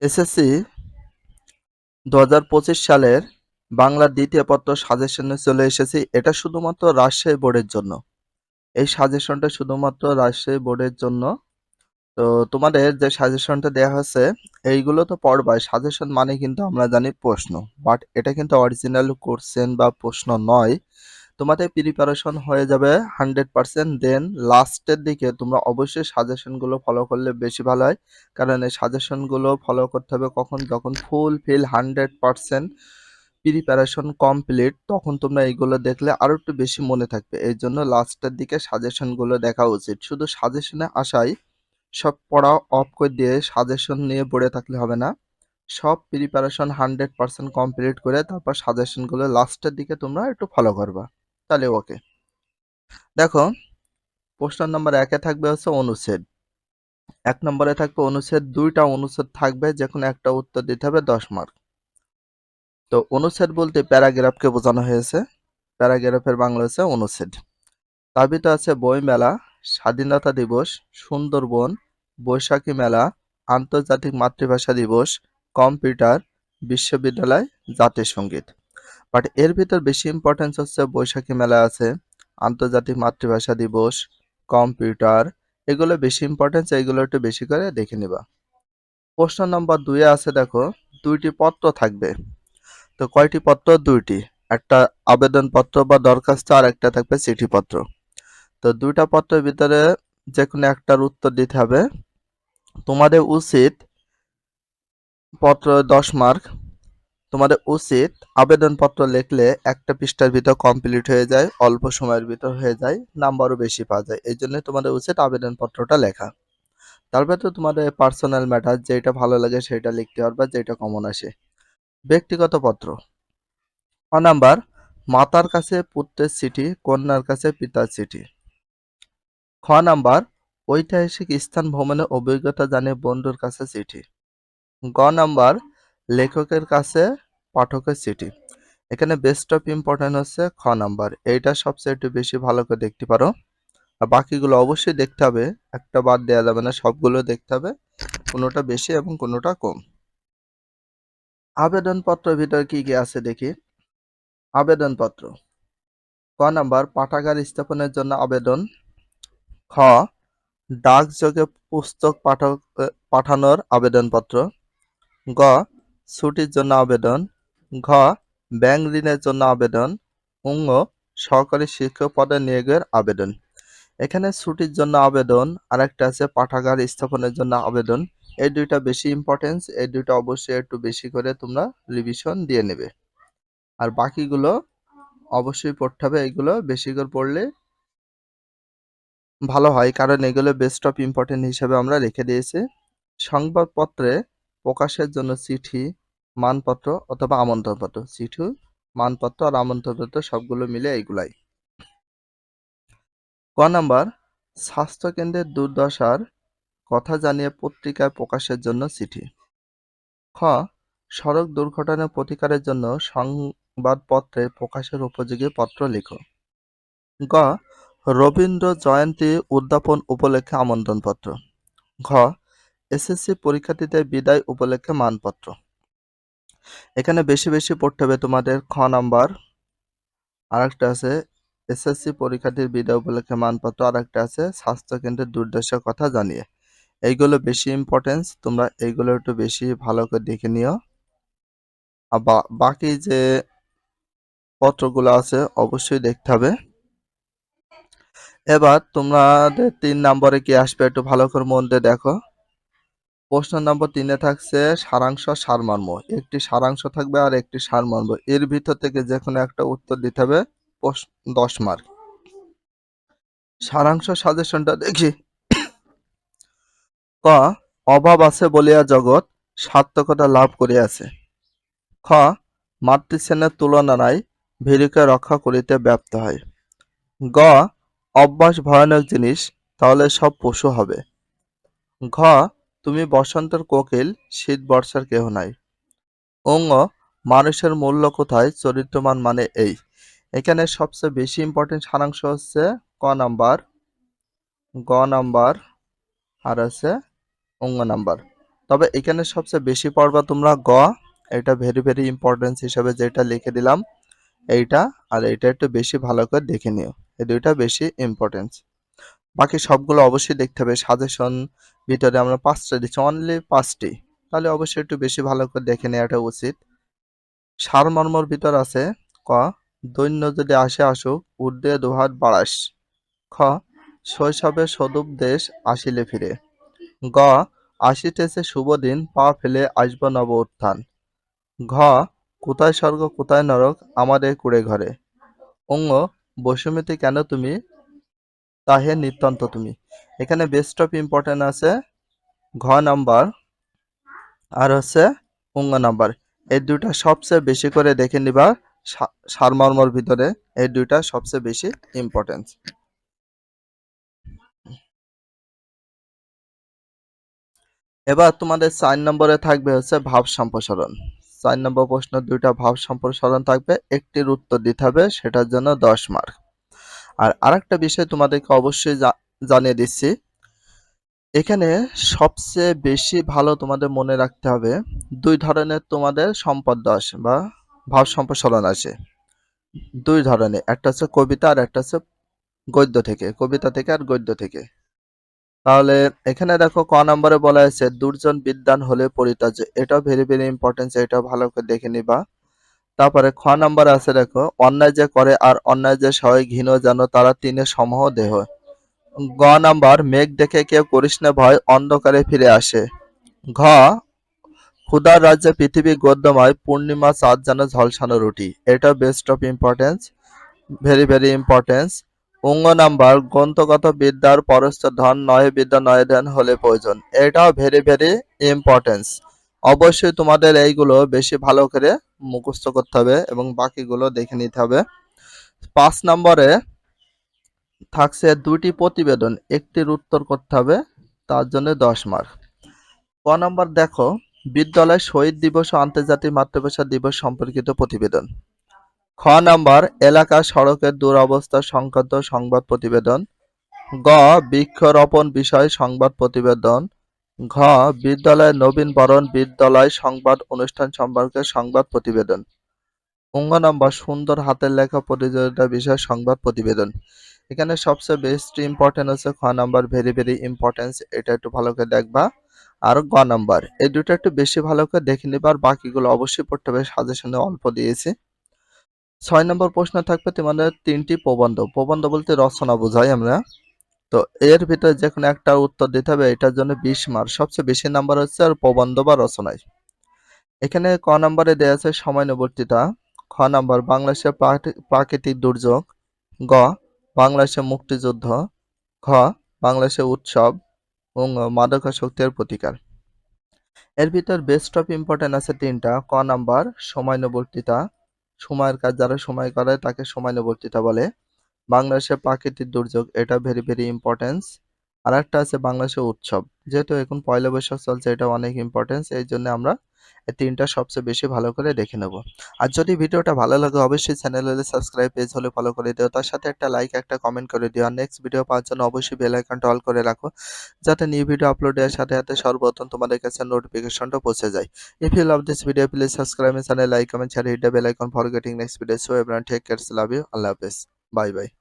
SSC 2025 সালের বাংলা দ্বিতীয় পত্র সাজেশনে চলে এসেছি। এটা শুধুমাত্র রাজশাহী বোর্ডের জন্য। এই সাজেশনটা শুধুমাত্র রাজশাহী বোর্ডের জন্য। তো তোমাদের যে সাজেশনটা দেয়া হয়েছে এইগুলো তো পড়বাই। সাজেশন মানে কিন্তু আমরা জানি প্রশ্ন, বাট এটা কিন্তু অরিজিনাল কোশ্চেন বা প্রশ্ন নয়। তোমাদের প্রিপারেশন হয়ে যাবে 100%, দেন লাস্টের দিকে তোমরা অবশ্যই সাজেশনগুলো ফলো করলে বেশি ভালো হয়। কারণ এই সাজেশনগুলো ফলো করতে হবে কখন, যখন ফুলফিল 100% প্রিপারেশন কমপ্লিট, তখন তোমরা এইগুলো দেখলে আরো একটু বেশি মনে থাকবে। এই জন্য লাস্টের দিকে সাজেশনগুলো দেখা উচিত। শুধু সাজেশনে আসাই সব পড়া অফ করে দিয়ে সাজেশন নিয়ে পড়ে থাকলে হবে না। সব প্রিপারেশন 100% কমপ্লিট করে তারপর সাজেশনগুলো লাস্টের দিকে তোমরা একটু ফলো করবা, তাহলে ওকে। দেখো, প্রশ্ন নম্বর 1-এ থাকবে হচ্ছে অনুচ্ছেদ। 1 নম্বরে থাকবে অনুচ্ছেদ, 2টা অনুচ্ছেদ থাকবে, যে কোনো একটা উত্তর দিতে হবে 10 মার্ক। তো অনুচ্ছেদ বলতে প্যারাগ্রাফকে বোঝানো হয়েছে। প্যারাগ্রাফের বাংলা হচ্ছে অনুচ্ছেদ। তার ভিতরে আছে বইমেলা, স্বাধীনতা দিবস, সুন্দরবন, বৈশাখী মেলা, আন্তর্জাতিক মাতৃভাষা দিবস, কম্পিউটার, বিশ্ববিদ্যালয়, জাতীয় সঙ্গীত। বাট এর ভিতর বেশি ইম্পর্টেন্স হচ্ছে বৈশাখী মেলা আছে, আন্তর্জাতিক মাতৃভাষা দিবস, কম্পিউটার, এগুলো বেশি ইম্পর্টেন্স, এগুলো একটু বেশি করে দেখে নিবা। প্রশ্ন নম্বর 2-এ আছে, দেখো 2টি পত্র থাকবে। তো কয়টি পত্র? 2টি। একটা আবেদনপত্র বা দরখাস্ত, আর একটা থাকবে চিঠিপত্র। তো 2টা পত্রের ভিতরে যে কোনো একটার উত্তর দিতে হবে। তোমাদের উচিত পত্র 10 মার্ক। তোমাদের উচিত আবেদনপত্র লিখলে একটা পৃষ্ঠার ভিতর কমপ্লিট হয়ে যায়, অল্প সময়ের ভিতর হয়ে যায়, নাম্বারও বেশি পাওয়া যায়। এই জন্য তোমাদের উচিত আবেদনপত্রটা লেখা। তারপরে তো তোমাদের পার্সোনাল ম্যাটার, যেটা ভালো লাগে সেটা লিখতে পারবা, যেটা কমন আসে। ব্যক্তিগত পত্র। ক নাম্বার, মাতার কাছে পুত্রের চিঠি, কন্যার কাছে পিতার চিঠি। খ নাম্বার, ঐতিহাসিক স্থান ভ্রমণের অভিজ্ঞতা জানিয়ে বন্ধুর কাছে চিঠি। গ নাম্বার, লেখকের কাছে পাঠকের চিঠি। এখানে বেস্ট অফ ইম্পর্টেন্ট হচ্ছে খ নাম্বার, এইটা সবচেয়ে একটু বেশি ভালো করে দেখতে পারো। আর বাকিগুলো অবশ্যই দেখতে হবে, একটা বাদ দেওয়া যাবে না, সবগুলো দেখতে হবে, কোনোটা বেশি এবং কোনোটা কম। আবেদনপত্রের ভিতরে কি কি আছে দেখি। আবেদনপত্র। ক নাম্বার, পাঠাগার স্থাপনের জন্য আবেদন। খ, ডাকযোগে পুস্তক পাঠানোর আবেদনপত্র। গ, ছুটির জন্য আবেদন। ঘ, ব্যাংক ঋণের জন্য আবেদন। ঙ, সহকারী শিক্ষক পদে নিয়োগের আবেদন। এখানে ছুটির জন্য আবেদন, আর একটা আছে পাঠাগার স্থাপনের জন্য আবেদন। এই দুইটা বেশি ইম্পর্টেন্স, এই দুইটা অবশ্যই একটু বেশি করে তোমরা রিভিশন দিয়ে নেবে। আর বাকিগুলো অবশ্যই পড়তে হবে, এইগুলো বেশি করে পড়লে ভালো হয়, কারণ এগুলো বেস্ট অফ ইম্পর্টেন্ট হিসেবে আমরা রেখে দিয়েছি। সংবাদপত্রে প্রকাশের জন্য চিঠি, মানপত্র অথবা আমন্ত্রণপত্র। চিঠি, মানপত্র আর আমন্ত্রণপত্র সবগুলো মিলে এইগুলাই। ক নাম্বার, স্বাস্থ্যকেন্দ্রের দুর্দশার কথা জানিয়ে পত্রিকায় প্রকাশের জন্য চিঠি। খ, সড়ক দুর্ঘটনা প্রতিকারের জন্য সংবাদপত্রে প্রকাশের উপযোগী পত্র লিখো। গ, রবীন্দ্র জয়ন্তী উদ্যাপন উপলক্ষে আমন্ত্রণপত্র। ঘ, এসএসসি পরীক্ষার্থীদের বিদায় উপলক্ষে মানপত্র। এখানে বেশি বেশি পড়তে হবে তোমাদের খ নাম্বার, আর একটা আছে এসএসসি পরীক্ষার্থীর বিদায় উপলক্ষে মানপত্র, আর একটা আছে স্বাস্থ্যকেন্দ্রের দুর্দশার কথা জানিয়ে। এইগুলো বেশি ইম্পর্টেন্স, তোমরা এইগুলো একটু বেশি ভালো করে দেখে নিও। আর বাকি যে পত্রগুলো আছে অবশ্যই দেখতে হবে। এবার তোমাদের 3 নম্বরে কি আসবে একটু ভালো করে মন দিয়ে দেখো। প্রশ্ন নম্বর 3-এ থাকছে সারাংশ, সারমর্ম। একটি সারাংশ থাকবে আর একটি সারমর্ম, এর ভিতর থেকে যে কোনো একটা উত্তর দিতে হবে 10 মার্ক। সারাংশ সাজেশনটা দেখি। ক, অভাব আছে বলিয়া জগৎ সার্থকতা লাভ করিয়াছে। খ, মাতৃস্নেহের তুলনা নাই, ভীরুকে রক্ষা করিতে ব্যর্থ হয়। গ, অভ্যাস ভয়ানক জিনিস, তাহলে সব পশু হবে। ঘ, তুমি বসন্তের কোকিল, শীত বর্ষার কেহ নাই। অঙ্গ, মানুষের মূল্য কোথায়, চরিত্রবান মানে এই। এখানে সবচেয়ে বেশি ইম্পর্টেন্ট সারাংশ হচ্ছে ক নাম্বার, গ নাম্বার, আর আছে অঙ্গ নাম্বার। তবে এখানে সবচেয়ে বেশি পড়বা তোমরা গ, এটা ভেরি ভেরি ইম্পর্টেন্স হিসাবে যেটা লিখে দিলাম এইটা, আর এটা একটু বেশি ভালো করে দেখে নিও, এই দুইটা বেশি ইম্পর্টেন্স। বাকি সবগুলো অবশ্যই দেখতে হবে। সাজেশন ভিতরে আমরা 5টা দিচ্ছি, অনলি 5টি, তাহলে অবশ্যই একটু বেশি ভালো করে দেখে নেওয়াটা উচিত। সারমর্মর ভিতর আছে ক, দৈন্য যদি আসে আসুক ঊর্ধ্বে দুহাত বাড়াস। খ, শৈশবে সদুপ দেশ আসিলে ফিরে। গ, আসিতেছে শুভ দিন পা ফেলে আসব নব উত্থান। ঘ, কোথায় স্বর্গ কোথায় নরক আমাদের কুড়ে ঘরে। অঙ্গ, বসুমতী কেন তুমি তাহে নিত্যন্ত তুমি। এখানে বেস্ট অফ ইম্পর্টেন্ট আছে ঘ নাম্বার আর হচ্ছে অঙ্গ নাম্বার, এই দুইটা সবচেয়ে বেশি করে দেখে নিবা। সারমর্মর ভিতরে এই দুইটা সবচেয়ে বেশি ইম্পর্টেন্স। এবার তোমাদের 4 নম্বরে থাকবে হচ্ছে ভাব সম্প্রসারণ। 4 নম্বর প্রশ্ন দুইটা ভাব সম্প্রসারণ থাকবে, একটির উত্তর দিতে হবে, সেটার জন্য 10 মার্ক। আর আরেকটা বিষয় তোমাদেরকে অবশ্যই জানিয়ে দিচ্ছি, এখানে সবচেয়ে বেশি ভালো তোমাদের মনে রাখতে হবে, দুই ধরনের তোমাদের সম্পদ আসে বা ভাব সম্প্রসারণ আসে, দুই ধরনের, একটা হচ্ছে কবিতা আর একটা হচ্ছে গদ্য থেকে, কবিতা থেকে আর গদ্য থেকে। তাহলে এখানে দেখো ক নম্বরে বলা হয়েছে দুর্জন বিদ্বান হলে পরিত্যাজ্য, এটাও ভেরি ভেরি ইম্পর্টেন্ট, এটা ভালো করে দেখে নিবা। তারপরে খ নম্বরে আছে দেখো অন্যায় যে করে আর অন্যায় যে সহায় ঘৃণ যেন তারা তিনে সমূহ দেহ। গ নাম্বার মেঘ দেখে কেউ করিস না ভয় অন্ধকারে ফিরে আসে। ঘ, ক্ষুধার রাজ্যে পৃথিবী গদ্যময় পূর্ণিমা চাঁদ যেন ঝলসানো রুটি, এটা best of importance, very very importance. অঙ্গ নাম্বার গ্রন্থগত বিদ্যার পরস্থ ধন নয় বিদ্যা নয় ধ্যান হলে প্রয়োজন, এটাও ভেরি ভেরি ইম্পর্টেন্স। অবশ্যই তোমাদের এইগুলো বেশি ভালো করে মুখস্থ করতে হবে এবং বাকিগুলো দেখে নিতে হবে। 5 নম্বরে থাকছে দুইটি প্রতিবেদন, একটির উত্তর করতে হবে, তার জন্য 10 মার্ক। ক নম্বর দেখো বিদ্যালয় শহীদ দিবস ও আন্তর্জাতিক মাতৃভাষা দিবস সম্পর্কিত প্রতিবেদন। খ নাম্বার এলাকা সড়কের দুরবস্থা সংক্রান্ত সংবাদ প্রতিবেদন। গ, বৃক্ষরোপণ বিষয় সংবাদ প্রতিবেদন। ঘ, বিদ্যালয়ের নবীনবরণ বিদ্যালয় সংবাদ অনুষ্ঠান সম্পর্কে সংবাদ প্রতিবেদন। অঙ্গ নাম্বার সুন্দর হাতের লেখা প্রতিযোগিতা বিষয় সংবাদ প্রতিবেদন। এখানে সবচেয়ে বেস্ট ইম্পর্টেন্ট হচ্ছে খ নাম্বার, ভেরি ভেরি ইম্পর্টেন্স, এটা একটু ভালো করে দেখবা। আর গ নাম্বার, এই দুটো একটু বেশি ভালো করে দেখে নিবা, আর বাকিগুলো অবশ্যই পড়তে হবে, সাজেশনে অল্প দিয়েছি। 6 নম্বর প্রশ্ন থাকবে তোমাদের 3টি প্রবন্ধ, প্রবন্ধ বলতে রচনা বোঝাই আমরা, তো এর ভিতরে যে কোনো একটা উত্তর দিতে হবে, এটার জন্য 20 মার্ক, সবচেয়ে বেশি নাম্বার হচ্ছে আর প্রবন্ধ বা রচনায়। এখানে ক নম্বরে দেওয়া আছে সময়ানুবর্তিতা। খ নাম্বার বাংলাদেশের প্রাকৃতিক দুর্যোগ। গ, বাংলাদেশের মুক্তিযুদ্ধ। ঘ, বাংলাদেশের উৎসব। ও মাদকাসক্তের প্রতিকার। এর ভিতর বেস্ট অফ ইম্পর্টেন্ট আছে 3টা। ক নাম্বার সময়ানুবর্তিতা, সময়ের কাজ যারা সময় করে তাকে সময়ানুবর্তিতা বলে। বাংলাদেশের প্রাকৃতিক দুর্যোগ, এটা ভেরি ভেরি ইম্পর্টেন্স। আর একটা আছে বাংলাদেশের উৎসব, যেহেতু এখন পয়লা বৈশাখ চলছে, এটা অনেক ইম্পর্টেন্স, এই জন্য আমরা এই 3টা সবচেয়ে বেশি ভালো করে দেখে নেব। আর যদি ভিডিওটা ভালো লাগে অবশ্যই চ্যানেলে সাবস্ক্রাইব, পেজ হলে ফলো করে দিও, তার সাথে একটা লাইক একটা কমেন্ট করে দিও। আর নেক্সট ভিডিও পাওয়ার জন্য অবশ্যই বেল আইকনটা অল করে রাখো, যাতে নিউ ভিডিও আপলোড দেওয়ার সাথে সাথে সর্বপ্রথম তোমাদের কাছে নোটিফিকেশনটা পৌঁছে যায়। If you love this video, please subscribe my channel, like, comment, share, hit the bell icon for getting next video. So everyone take care, love you, Allah Hafiz, bye bye.